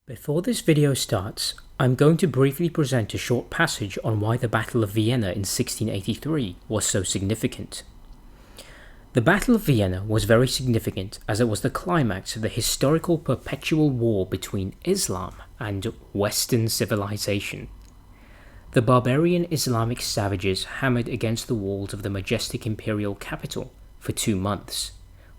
Before this video starts, I'm going to briefly present a short passage on why the Battle of Vienna in 1683 was so significant. The Battle of Vienna was very significant as it was the climax of the historical perpetual war between Islam and Western civilization. The barbarian Islamic savages hammered against the walls of the majestic imperial capital for 2 months,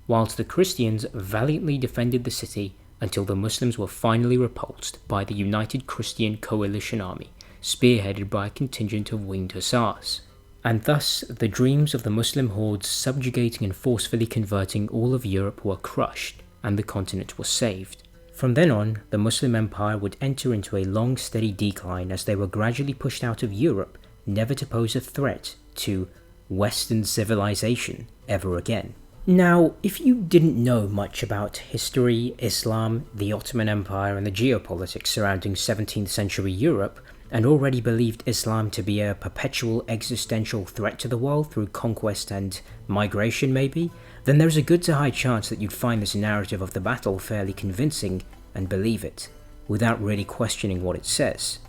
whilst the Christians valiantly defended the city until the Muslims were finally repulsed by the United Christian Coalition Army, spearheaded by a contingent of winged hussars. And thus, the dreams of the Muslim hordes subjugating and forcefully converting all of Europe were crushed, and the continent was saved. From then on, the Muslim Empire would enter into a long, steady decline as they were gradually pushed out of Europe, never to pose a threat to Western civilization ever again. Now, if you didn't know much about history, Islam, the Ottoman Empire, and the geopolitics surrounding 17th century Europe, and already believed Islam to be a perpetual existential threat to the world through conquest and migration maybe, then there's a good to high chance that you'd find this narrative of the battle fairly convincing and believe it, without really questioning what it says.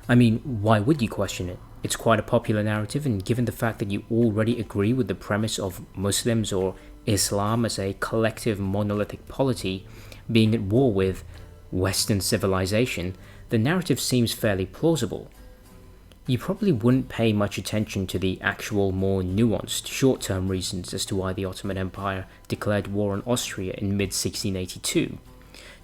I mean, why would you question it? It's quite a popular narrative, and given the fact that you already agree with the premise of Muslims or Islam as a collective monolithic polity being at war with Western civilization, the narrative seems fairly plausible. You probably wouldn't pay much attention to the actual more nuanced short-term reasons as to why the Ottoman Empire declared war on Austria in mid-1682,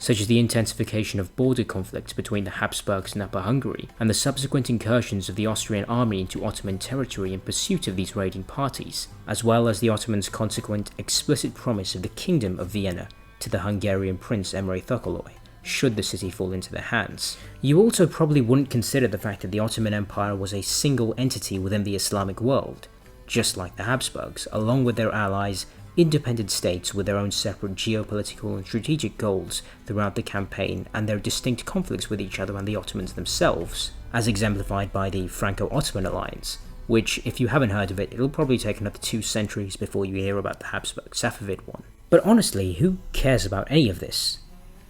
such as the intensification of border conflicts between the Habsburgs and Upper Hungary, and the subsequent incursions of the Austrian army into Ottoman territory in pursuit of these raiding parties, as well as the Ottomans' consequent explicit promise of the Kingdom of Vienna to the Hungarian Prince Emre Tokoloy, should the city fall into their hands. You also probably wouldn't consider the fact that the Ottoman Empire was a single entity within the Islamic world, just like the Habsburgs, along with their allies, independent states with their own separate geopolitical and strategic goals throughout the campaign, and their distinct conflicts with each other and the Ottomans themselves, as exemplified by the Franco-Ottoman alliance, which, if you haven't heard of it, it'll probably take another 2 centuries before you hear about the Habsburg-Safavid one. But honestly, who cares about any of this?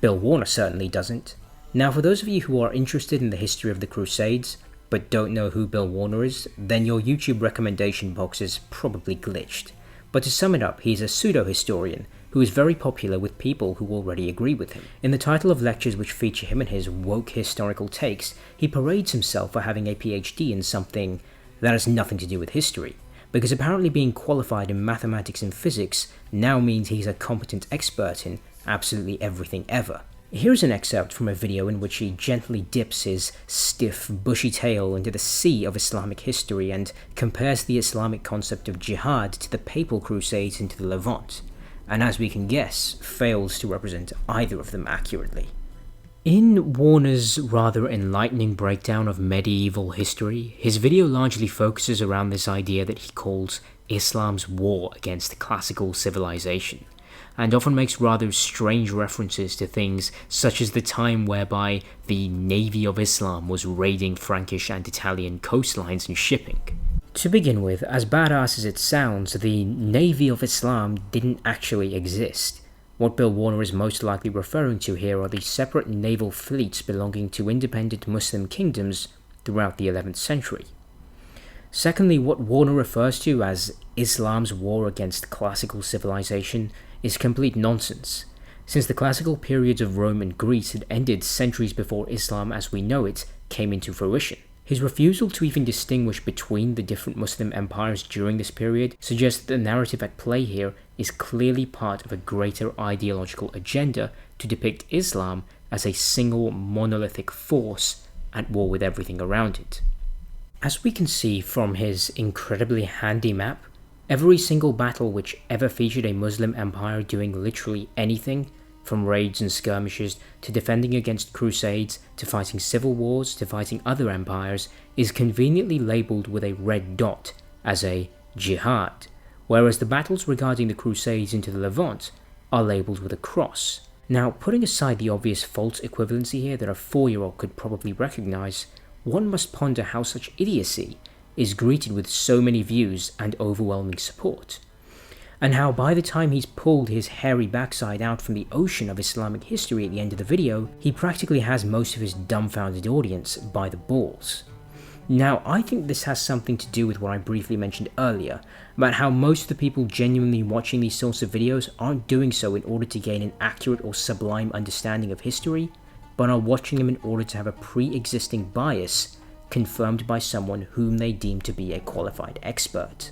Bill Warner certainly doesn't. Now, for those of you who are interested in the history of the Crusades, but don't know who Bill Warner is, then your YouTube recommendation box is probably glitched. But to sum it up, he's a pseudo-historian who is very popular with people who already agree with him. In the title of lectures which feature him and his woke historical takes, he parades himself for having a PhD in something that has nothing to do with history, because apparently being qualified in mathematics and physics now means he's a competent expert in absolutely everything ever. Here's an excerpt from a video in which he gently dips his stiff, bushy tail into the sea of Islamic history and compares the Islamic concept of jihad to the papal crusades into the Levant, and as we can guess, fails to represent either of them accurately. In Warner's rather enlightening breakdown of medieval history, his video largely focuses around this idea that he calls Islam's war against classical civilization, and often makes rather strange references to things such as the time whereby the Navy of Islam was raiding Frankish and Italian coastlines and shipping. To begin with, as badass as it sounds, the Navy of Islam didn't actually exist. What Bill Warner is most likely referring to here are the separate naval fleets belonging to independent Muslim kingdoms throughout the 11th century. Secondly, what Warner refers to as Islam's war against classical civilization is complete nonsense, since the classical periods of Rome and Greece had ended centuries before Islam as we know it came into fruition. His refusal to even distinguish between the different Muslim empires during this period suggests that the narrative at play here is clearly part of a greater ideological agenda to depict Islam as a single monolithic force at war with everything around it. As we can see from his incredibly handy map, every single battle which ever featured a Muslim empire doing literally anything, from raids and skirmishes to defending against crusades to fighting civil wars to fighting other empires, is conveniently labelled with a red dot as a jihad, whereas the battles regarding the crusades into the Levant are labelled with a cross. Now, putting aside the obvious false equivalency here that a 4-year-old could probably recognise, one must ponder how such idiocy is greeted with so many views and overwhelming support. and how by the time he's pulled his hairy backside out from the ocean of Islamic history at the end of the video, he practically has most of his dumbfounded audience by the balls. Now, I think this has something to do with what I briefly mentioned earlier, about how most of the people genuinely watching these sorts of videos aren't doing so in order to gain an accurate or sublime understanding of history, but are watching them in order to have a pre-existing bias confirmed by someone whom they deem to be a qualified expert.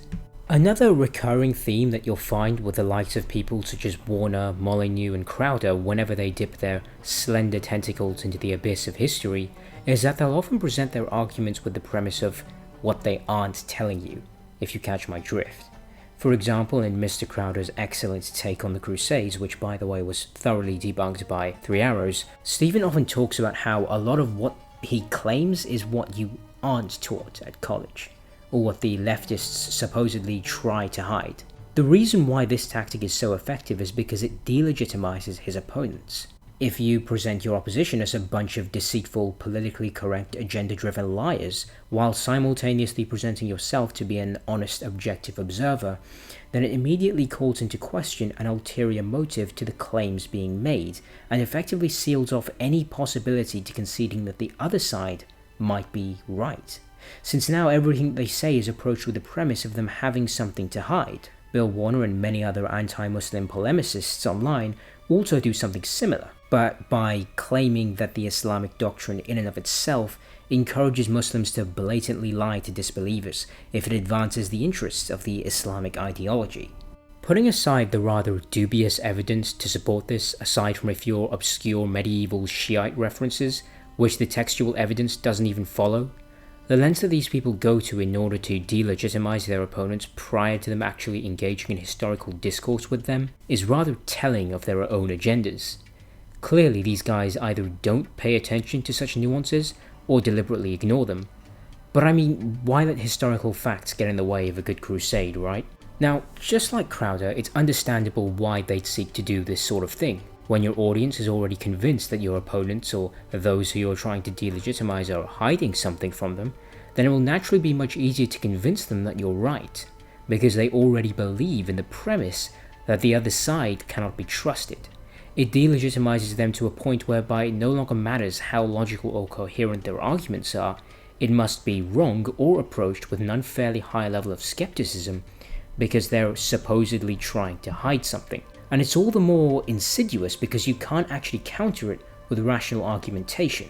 Another recurring theme that you'll find with the likes of people such as Warner, Molyneux and Crowder whenever they dip their slender tentacles into the abyss of history is that they'll often present their arguments with the premise of what they aren't telling you, if you catch my drift. For example, in Mr. Crowder's excellent take on the Crusades, which by the way was thoroughly debunked by 3 Arrows, Stephen often talks about how a lot of what he claims is what you aren't taught at college, or what the leftists supposedly try to hide. The reason why this tactic is so effective is because it delegitimizes his opponents. If you present your opposition as a bunch of deceitful, politically correct, agenda-driven liars, while simultaneously presenting yourself to be an honest, objective observer, then it immediately calls into question an ulterior motive to the claims being made, and effectively seals off any possibility to conceding that the other side might be right, since now everything they say is approached with the premise of them having something to hide. Bill Warner and many other anti-Muslim polemicists online also do something similar, but by claiming that the Islamic doctrine in and of itself encourages Muslims to blatantly lie to disbelievers if it advances the interests of the Islamic ideology. Putting aside the rather dubious evidence to support this, aside from a few obscure medieval Shiite references, which the textual evidence doesn't even follow, the lengths that these people go to in order to delegitimize their opponents prior to them actually engaging in historical discourse with them is rather telling of their own agendas. Clearly, these guys either don't pay attention to such nuances or deliberately ignore them. But I mean, why let historical facts get in the way of a good crusade, right? Now, just like Crowder, it's understandable why they'd seek to do this sort of thing. When your audience is already convinced that your opponents or those who you're trying to delegitimize are hiding something from them, then it will naturally be much easier to convince them that you're right, because they already believe in the premise that the other side cannot be trusted. It delegitimizes them to a point whereby it no longer matters how logical or coherent their arguments are, it must be wrong or approached with an unfairly high level of skepticism, because they're supposedly trying to hide something. And it's all the more insidious because you can't actually counter it with rational argumentation,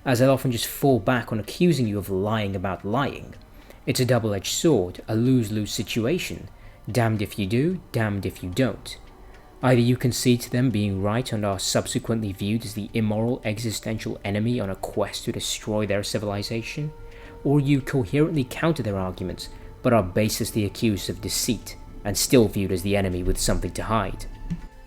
as they'll often just fall back on accusing you of lying about lying. It's a double-edged sword, a lose-lose situation, damned if you do, damned if you don't. Either you concede to them being right and are subsequently viewed as the immoral existential enemy on a quest to destroy their civilization, or you coherently counter their arguments but are baselessly accused of deceit and still viewed as the enemy with something to hide.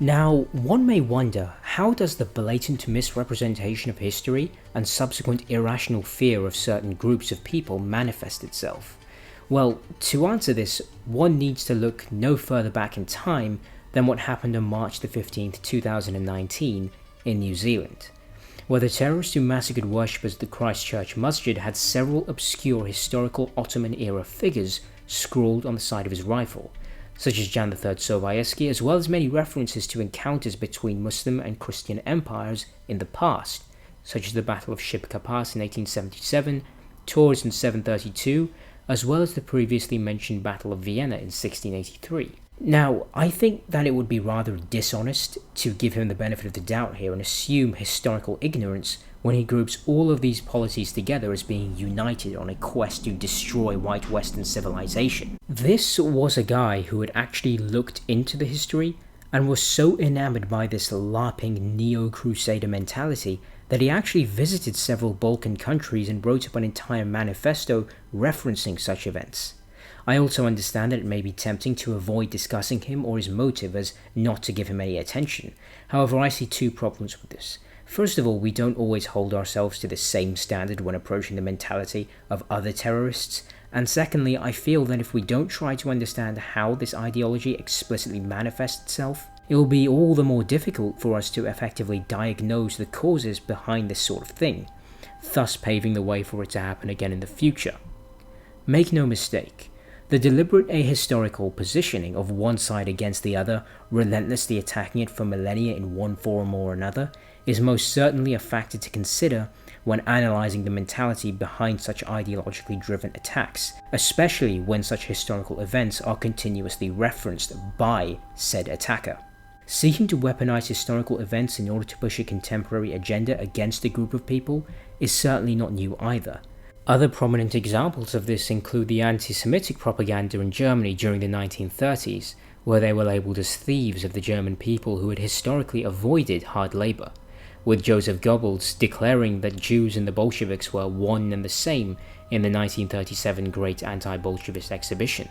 Now, one may wonder, how does the blatant misrepresentation of history and subsequent irrational fear of certain groups of people manifest itself? Well, to answer this, one needs to look no further back in time than what happened on March the 15th, 2019 in New Zealand, where the terrorists who massacred worshippers at the Christchurch Masjid had several obscure historical Ottoman-era figures scrawled on the side of his rifle, such as Jan III Sobieski, as well as many references to encounters between Muslim and Christian empires in the past, such as the Battle of Shib Kapas in 1877, Tours in 732, as well as the previously mentioned Battle of Vienna in 1683. Now, I think that it would be rather dishonest to give him the benefit of the doubt here and assume historical ignorance when he groups all of these policies together as being united on a quest to destroy white Western civilization. This was a guy who had actually looked into the history and was so enamored by this LARPing neo-crusader mentality that he actually visited several Balkan countries and wrote up an entire manifesto referencing such events. I also understand that it may be tempting to avoid discussing him or his motive as not to give him any attention. However, I see two problems with this. First of all, we don't always hold ourselves to the same standard when approaching the mentality of other terrorists, and secondly, I feel that if we don't try to understand how this ideology explicitly manifests itself, it will be all the more difficult for us to effectively diagnose the causes behind this sort of thing, thus paving the way for it to happen again in the future. Make no mistake, The deliberate ahistorical positioning of one side against the other, relentlessly attacking it for millennia in one form or another, is most certainly a factor to consider when analysing the mentality behind such ideologically driven attacks, especially when such historical events are continuously referenced by said attacker. Seeking to weaponize historical events in order to push a contemporary agenda against a group of people is certainly not new either. Other prominent examples of this include the anti-Semitic propaganda in Germany during the 1930s, where they were labelled as thieves of the German people who had historically avoided hard labour, with Joseph Goebbels declaring that Jews and the Bolsheviks were one and the same in the 1937 Great Anti-Bolshevist Exhibition.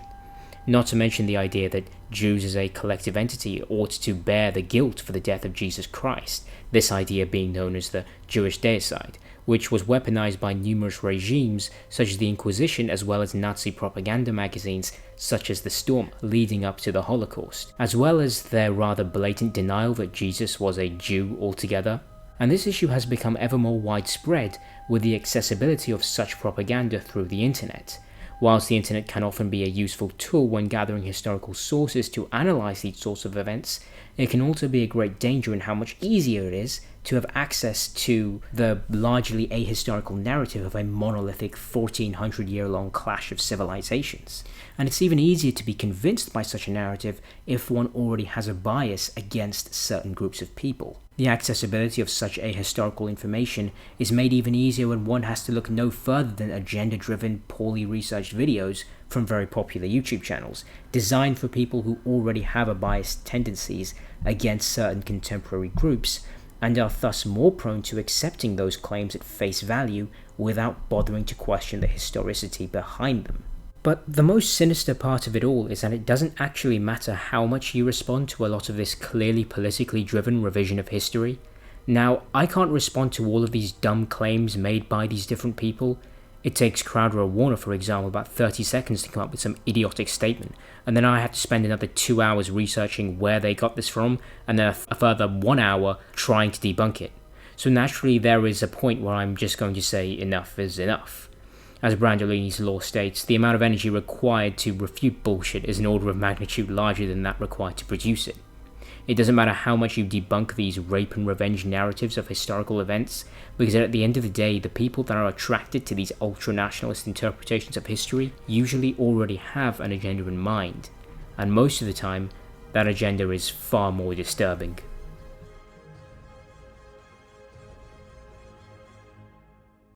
Not to mention the idea that Jews as a collective entity ought to bear the guilt for the death of Jesus Christ, this idea being known as the Jewish deicide, which was weaponized by numerous regimes such as the Inquisition as well as Nazi propaganda magazines such as the Storm leading up to the Holocaust, as well as their rather blatant denial that Jesus was a Jew altogether. And this issue has become ever more widespread with the accessibility of such propaganda through the internet. Whilst the internet can often be a useful tool when gathering historical sources to analyse these sorts of events, it can also be a great danger in how much easier it is to have access to the largely ahistorical narrative of a monolithic 1400-year-long clash of civilizations. And it's even easier to be convinced by such a narrative if one already has a bias against certain groups of people. The accessibility of such ahistorical information is made even easier when one has to look no further than agenda-driven, poorly researched videos from very popular YouTube channels, designed for people who already have a biased tendencies against certain contemporary groups, and are thus more prone to accepting those claims at face value without bothering to question the historicity behind them. But the most sinister part of it all is that it doesn't actually matter how much you respond to a lot of this clearly politically driven revision of history. Now, I can't respond to all of these dumb claims made by these different people. It takes Crowder or Warner, for example, about 30 seconds to come up with some idiotic statement, and then I have to spend another 2 hours researching where they got this from, and then a further 1 hour trying to debunk it. So naturally there is a point where I'm just going to say enough is enough. As Brandolini's law states, the amount of energy required to refute bullshit is an order of magnitude larger than that required to produce it. It doesn't matter how much you debunk these rape and revenge narratives of historical events, because at the end of the day, the people that are attracted to these ultra-nationalist interpretations of history usually already have an agenda in mind, and most of the time, that agenda is far more disturbing.